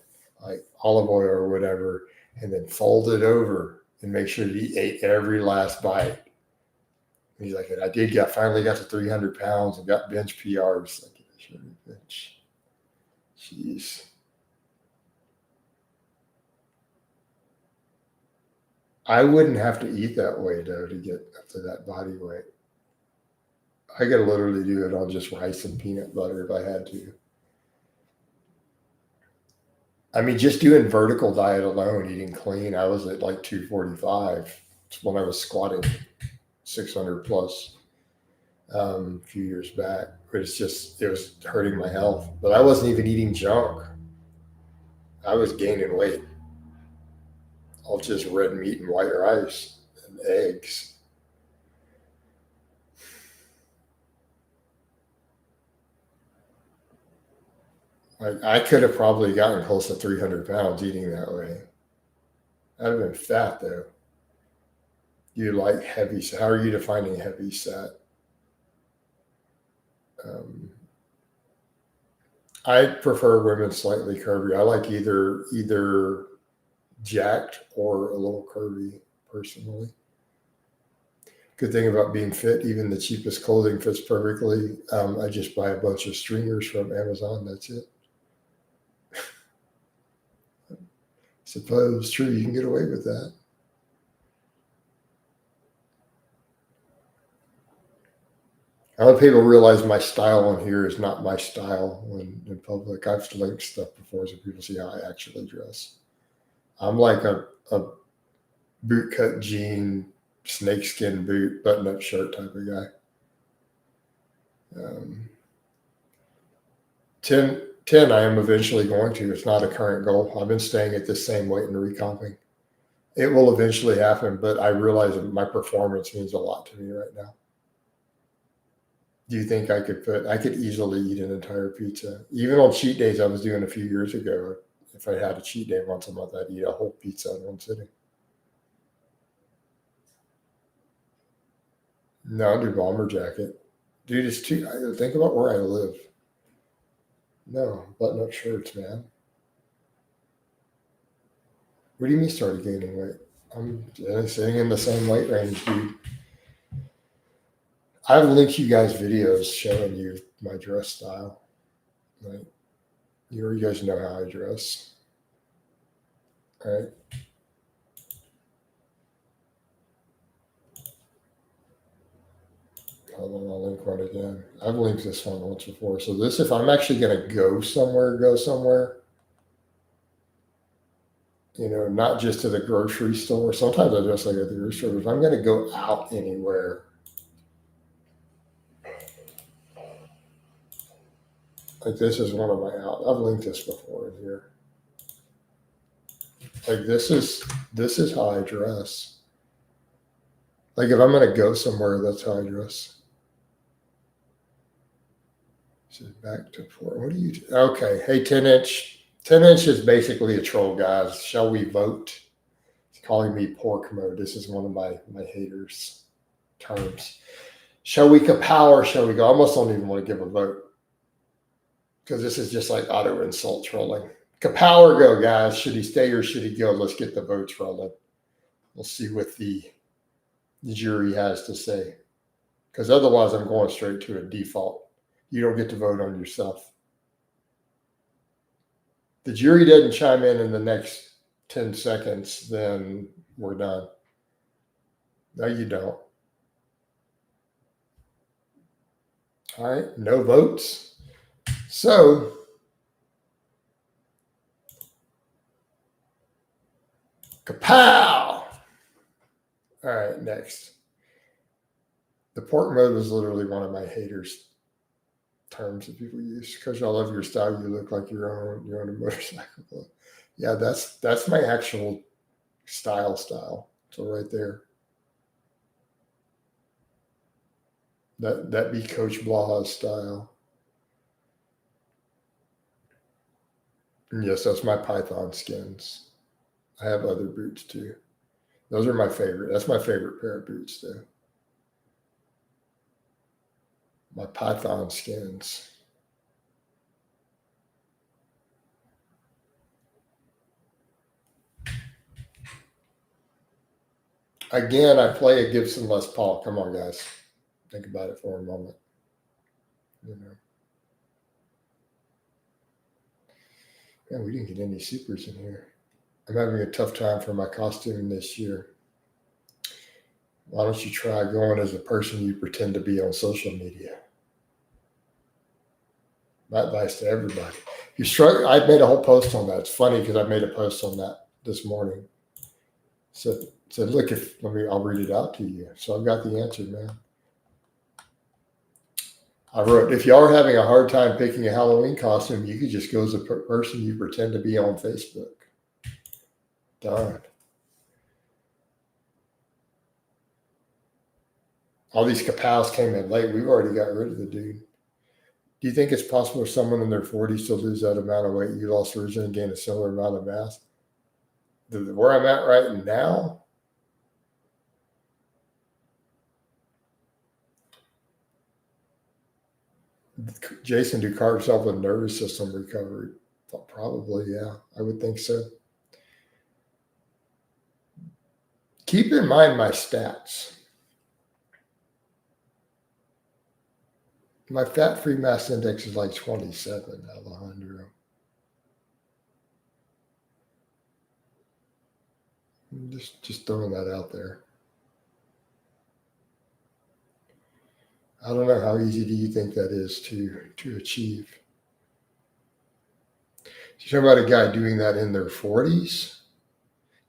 like olive oil or whatever, and then fold it over and make sure that he ate every last bite. And he's like, and I finally got to 300 pounds and got bench PRs. Like, sure, bench. Jeez. I wouldn't have to eat that way though to get up to that body weight. I could literally do it on just rice and peanut butter if I had to. I mean, just doing vertical diet alone, eating clean, I was at like 245 when I was squatting 600 plus a few years back. But it was hurting my health. But I wasn't even eating junk. I was gaining weight. All just red meat and white rice and eggs. I could have probably gotten close to 300 pounds eating that way. I'd have been fat though. You like heavy? How are you defining heavy set? Um, I prefer women slightly curvy. I like either jacked or a little curvy personally. Good thing about being fit, even the cheapest clothing fits perfectly. I just buy a bunch of stringers from Amazon. That's it. Suppose true, you can get away with that. I hope people realize my style on here is not my style when in public. I've linked stuff before so people see how I actually dress. I'm like a bootcut jean, snakeskin boot, button up shirt type of guy. Um, 10, I am eventually going to. It's not a current goal. I've been staying at the same weight and recomping. It will eventually happen, but I realize that my performance means a lot to me right now. Do you think I could easily eat an entire pizza? Even on cheat days I was doing a few years ago. If I had a cheat day once a month, I'd eat a whole pizza in one sitting. No, I'll do bomber jacket. Dude, it's too, think about where I live. No, button up shirts, man. What do you mean started gaining weight? I'm sitting in the same weight range, dude. I've linked you guys videos showing you my dress style. Like, you guys know how I dress, right? Hold on, I'll link one again. I've linked this one once before. So this, if I'm actually going to go somewhere, not just to the grocery store. Sometimes I dress like at the grocery store. But if I'm going to go out anywhere, like this is one of my out. I've linked this before in here. Like this is how I dress. Like if I'm going to go somewhere, that's how I dress. So back to 4. What do you do? Okay. Hey, 10 inch. 10 inch is basically a troll, guys. Shall we vote? It's calling me pork mode. This is one of my haters' terms. Shall we kapow or shall we go? I almost don't even want to give a vote because this is just like auto insult trolling. Kapow or go, guys. Should he stay or should he go? Let's get the votes rolling. We'll see what the jury has to say. Because otherwise, I'm going straight to a default. You don't get to vote on yourself. The jury doesn't chime in the next 10 seconds, then we're done. No, you don't. All right, no votes. So, kapow! All right, next. The pork mode was literally one of my haters' terms that people use because y'all love your style. You look like you're on a motorcycle. Yeah, that's my actual style. So right there. That be Coach Blaha's style. And yes, that's my Python skins. I have other boots too. Those are my favorite. That's my favorite pair of boots though. My Python skins. Again, I play a Gibson Les Paul. Come on, guys. Think about it for a moment. Yeah, we didn't get any supers in here. I'm having a tough time for my costume this year. Why don't you try going as a person you pretend to be on social media? My advice to everybody. You struggle. I made a whole post on that. It's funny because I made a post on that this morning. Said look, I'll read it out to you. So I've got the answer, man. I wrote, if y'all are having a hard time picking a Halloween costume, you could just go as a person you pretend to be on Facebook. Darn. All these kapows came in late. We've already got rid of the dude. Do you think it's possible for someone in their 40s to lose that amount of weight you lost originally and gain a similar amount of mass? Where I'm at right now, Jason, do carbs help with nervous system recovery? Probably, yeah. I would think so. Keep in mind my stats. My fat-free mass index is like 27, Alejandro. Just throwing that out there. I don't know, how easy do you think that is to achieve? You're talking about a guy doing that in their 40s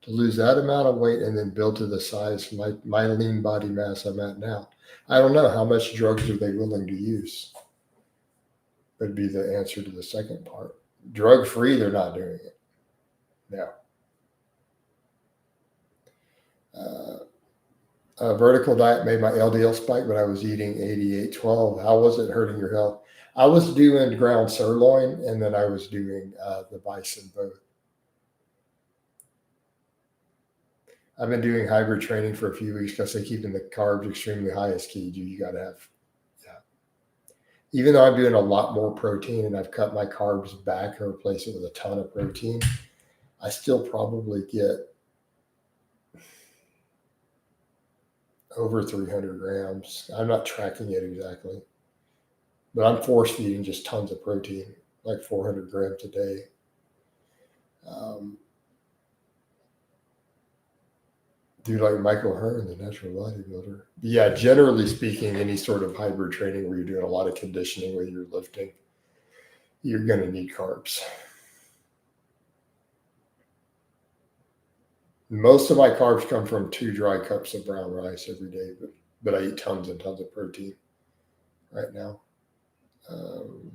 to lose that amount of weight and then build to the size my lean body mass I'm at now. I don't know, how much drugs are they willing to use? Would be the answer to the second part. Drug free, they're not doing it. No. Vertical diet made my LDL spike, but I was eating 8812. How was it hurting your health? I was doing ground sirloin, and then I was doing the bison both. I've been doing hybrid training for a few weeks because they're keeping the carbs extremely high as key. You got to have, yeah. Even though I'm doing a lot more protein and I've cut my carbs back and replaced it with a ton of protein, I still probably get over 300 grams. I'm not tracking it exactly, but I'm force feeding just tons of protein, like 400 grams a day. Do like Michael Hearn, the natural bodybuilder. But yeah, generally speaking, any sort of hybrid training where you're doing a lot of conditioning, where you're lifting, you're going to need carbs. Most of my carbs come from 2 dry cups of brown rice every day, but I eat tons and tons of protein right now. Um,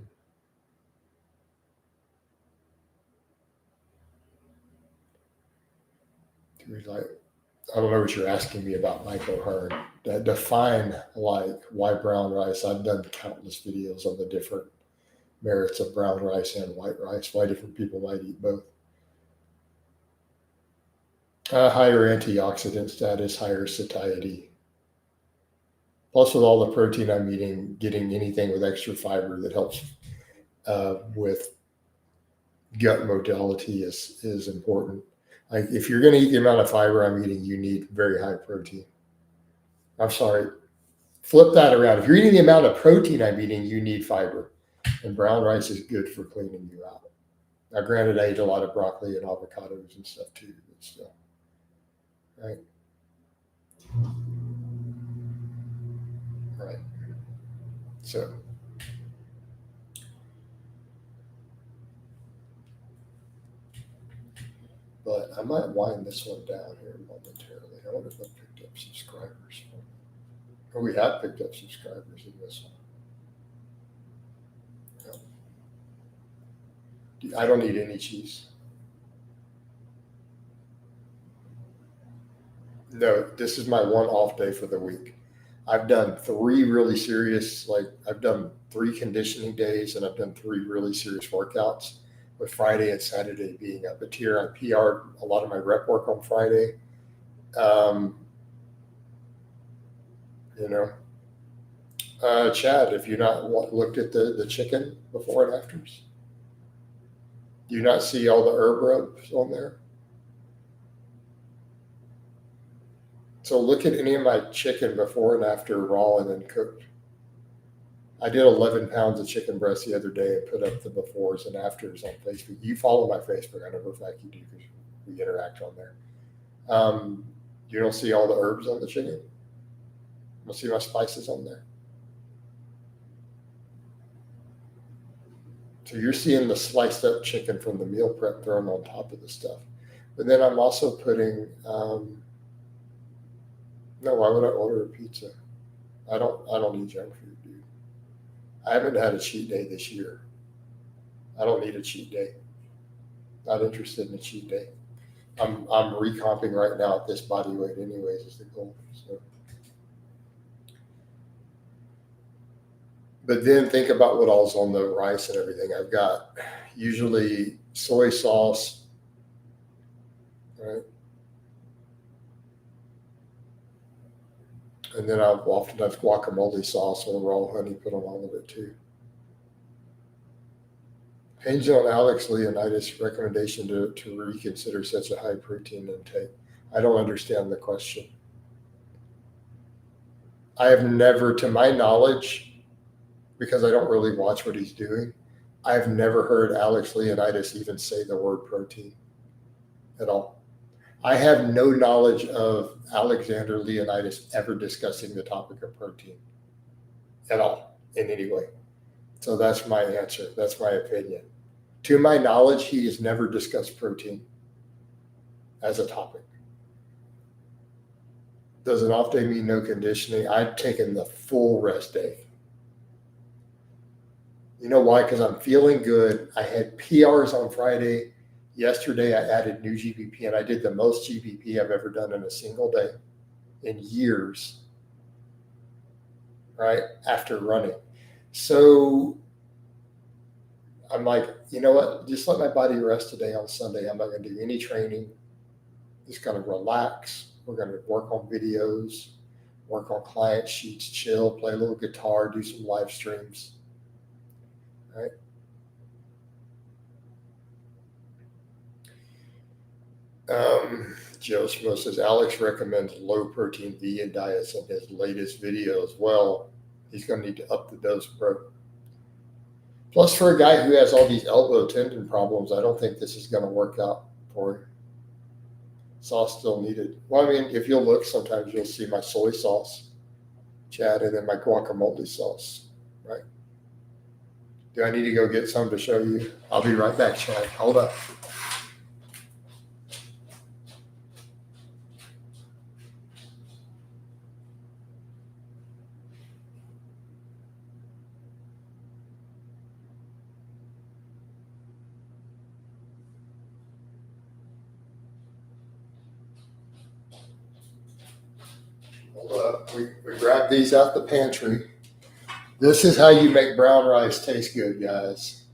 like, I don't know what you're asking me about, Michael Hearn. Define like why brown rice. I've done countless videos on the different merits of brown rice and white rice. Why different people might eat both. Higher antioxidant status, higher satiety. Plus, with all the protein I'm eating, getting anything with extra fiber that helps with gut motility is important. Like if you're going to eat the amount of fiber I'm eating, you need very high protein. I'm sorry, flip that around. If you're eating the amount of protein I'm eating, you need fiber, and brown rice is good for cleaning you out. Now, granted, I eat a lot of broccoli and avocados and stuff too, but still, right? Right. So, but I might wind this one down here momentarily. I wonder if I picked up subscribers. Oh, we have picked up subscribers in this one. I don't eat any cheese. No, this is my one off day for the week. I've done 3 really serious, like I've done 3 conditioning days and I've done 3 really serious workouts, with Friday and Saturday being up a tier. I PR'd a lot of my rep work on Friday. Um, you know, Chad, if you not looked at the chicken before and afters, do you not see all the herb rubs on there? So look at any of my chicken before and after raw and then cooked. I did 11 pounds of chicken breast the other day and put up the befores and afters on Facebook. You follow my Facebook. I know for a fact you do because we interact on there. You don't see all the herbs on the chicken? You don't see my spices on there? So you're seeing the sliced up chicken from the meal prep thrown on top of the stuff. But then I'm also putting, no, why would I order a pizza? I don't eat junk food, dude. I haven't had a cheat day this year. I don't need a cheat day. Not interested in a cheat day. I'm recomping right now at this body weight, anyways, is the goal. So, but then think about what all's on the rice and everything. I've got usually soy sauce, right? And then I'll often have guacamole sauce or raw honey put on all of it too. Hinging on Alex Leonidas' recommendation to reconsider such a high protein intake. I don't understand the question. I have never, to my knowledge, because I don't really watch what he's doing, I've never heard Alex Leonidas even say the word protein at all. I have no knowledge of Alexander Leonidas ever discussing the topic of protein at all in any way. So that's my answer. That's my opinion. To my knowledge, he has never discussed protein as a topic. Does an off day mean no conditioning? I've taken the full rest day. You know why? Because I'm feeling good. I had PRs on Friday. Yesterday, I added new GBP, and I did the most GBP I've ever done in a single day in years, right? After running. So I'm like, you know what? Just let my body rest today on Sunday. I'm not going to do any training. Just going to relax. We're going to work on videos, work on client sheets, chill, play a little guitar, do some live streams, right? Joe Schmo says Alex recommends low protein vegan diets in his latest videos. Well, he's going to need to up the dose, bro. Plus, for a guy who has all these elbow tendon problems, I don't think this is going to work out for him. Sauce still needed. Well, I mean, if you'll look, sometimes you'll see my soy sauce, Chad, and then my guacamole sauce, right? Do I need to go get some to show you? I'll be right back, Chad. Hold up. We grabbed these out the pantry. This is how you make brown rice taste good, guys.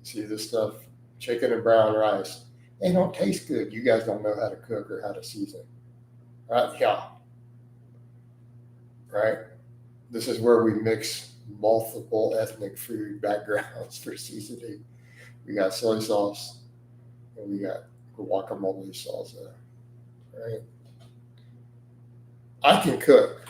See this stuff? Chicken and brown rice. They don't taste good. You guys don't know how to cook or how to season. Right? Yeah. Right? This is where we mix multiple ethnic food backgrounds for seasoning. We got soy sauce and we got guacamole salsa. Right? I can cook.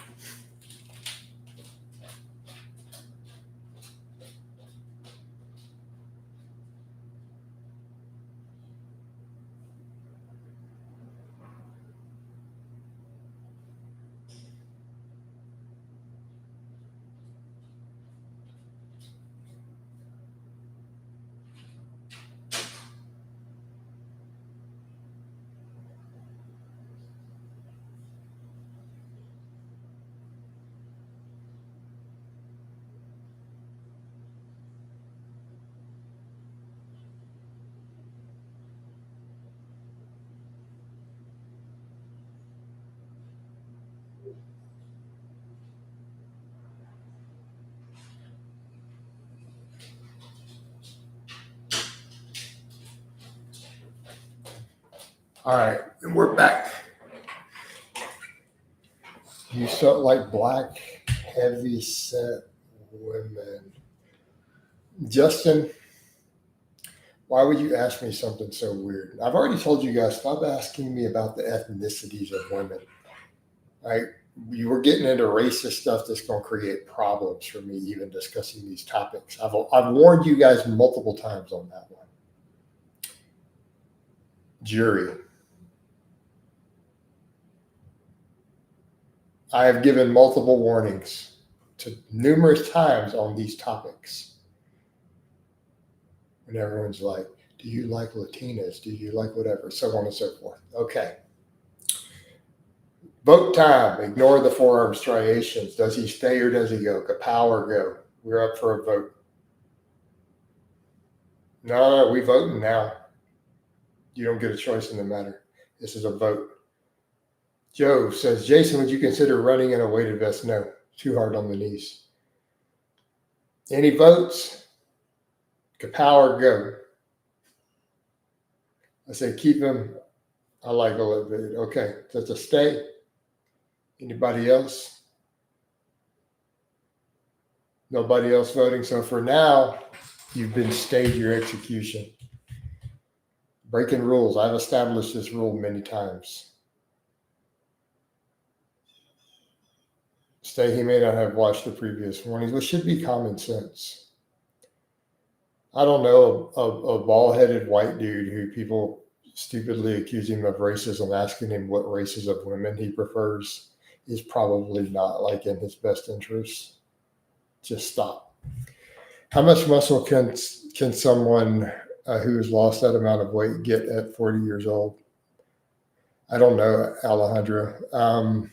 All right, and we're back. You felt like black, heavy set women. Justin, why would you ask me something so weird? I've already told you guys, stop asking me about the ethnicities of women. Right? You were getting into racist stuff that's going to create problems for me, even discussing these topics. I've warned you guys multiple times on that one. Jury. I have given multiple warnings to numerous times on these topics. And everyone's like, do you like Latinas? Do you like whatever? So on and so forth. Okay. Vote time. Ignore the forearm striations. Does he stay or does he go? Kapow or go? We're up for a vote. No, we voting now. You don't get a choice in the matter. This is a vote. Joe says, Jason, would you consider running in a weighted vest? No, too hard on the knees. Any votes? Kapow or go? I say keep him. I like a little bit. Okay, that's a stay. Anybody else? Nobody else voting. So for now, you've been stayed your execution. Breaking rules. I've established this rule many times. Stay, he may not have watched the previous warnings, which should be common sense. I don't know, a bald-headed white dude who people stupidly accuse him of racism, asking him what races of women he prefers is probably not like in his best interest. Just stop. How much muscle can someone who has lost that amount of weight get at 40 years old? I don't know, Alejandra.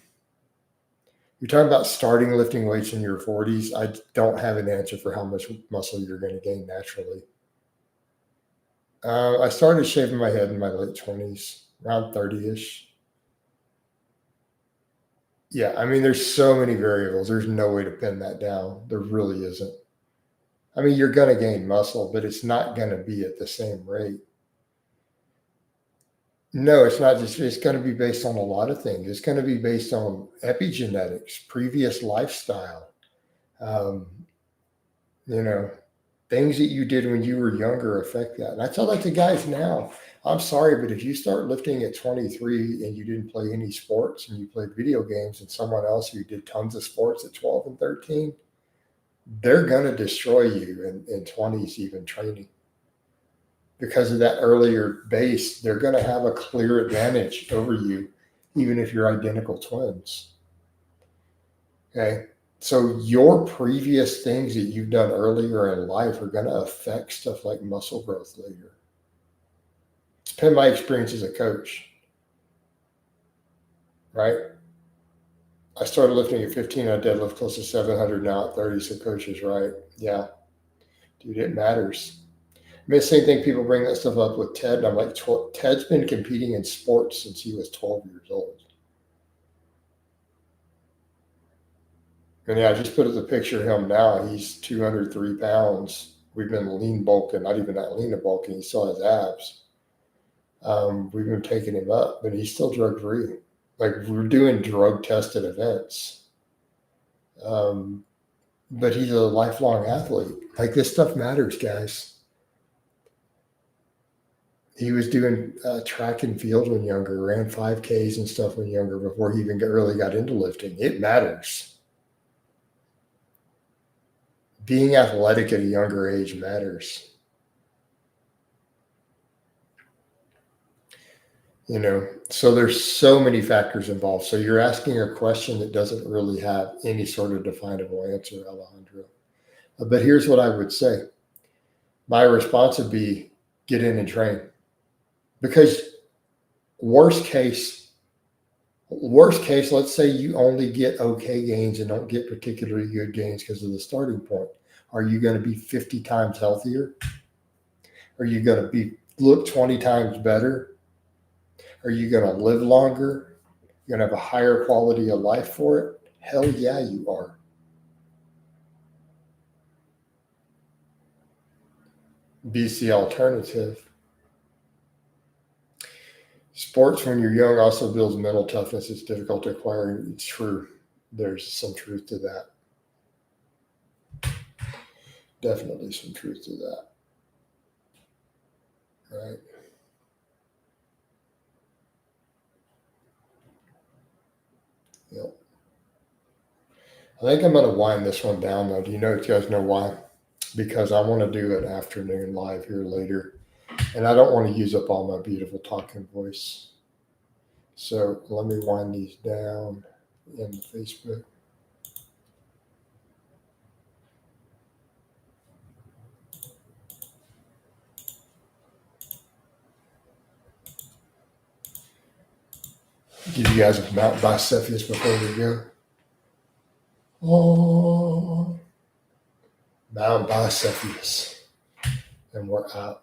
You're talking about starting lifting weights in your 40s. I don't have an answer for how much muscle you're going to gain naturally. I started shaving my head in my late 20s, around 30-ish. Yeah, I mean, there's so many variables. There's no way to pin that down. There really isn't. I mean, you're going to gain muscle, but it's not going to be at the same rate. No, it's not just, it's going to be based on a lot of things. It's going to be based on epigenetics, previous lifestyle, things that you did when you were younger affect that. And I tell that to guys now, I'm sorry, but if you start lifting at 23 and you didn't play any sports and you played video games and someone else who did tons of sports at 12 and 13, they're going to destroy you in 20s, even training. Because of that earlier base, they're going to have a clear advantage over you, even if you're identical twins. Okay. So your previous things that you've done earlier in life are going to affect stuff like muscle growth later. It's been my experience as a coach, right? I started lifting at 15. I deadlift close to 700 now at 30. So coach is right. Yeah. Dude, it matters. I mean, the same thing, people bring that stuff up with Ted. And I'm like, Ted's been competing in sports since he was 12 years old. And yeah, I just put up the picture of him now. He's 203 pounds. We've been lean bulking, not even that lean bulking. You saw his abs. We've been taking him up, but he's still drug free. Like, we're doing drug tested events. But he's a lifelong athlete. Like, this stuff matters, guys. He was doing track and field when younger, ran 5Ks and stuff when younger before he even really got into lifting. It matters. Being athletic at a younger age matters. You know, so there's so many factors involved. So you're asking a question that doesn't really have any sort of definable answer, Alejandro. But here's what I would say. My response would be get in and train. Because worst case, let's say you only get okay gains and don't get particularly good gains because of the starting point. Are you going to be 50 times healthier? Are you going to look 20 times better? Are you going to live longer? You're going to have a higher quality of life for it? Hell yeah, you are. Beats the alternative. Sports when you're young also builds mental toughness. It's difficult to acquire. It's true. There's some truth to that. Definitely some truth to that. Right? Yep. I think I'm going to wind this one down, though. Do you guys know why? Because I want to do an afternoon live here later. And I don't want to use up all my beautiful talking voice. So let me wind these down in Facebook. Give you guys a Mount Bicephalus before we go. Oh, Mount Bicephalus. And we're out.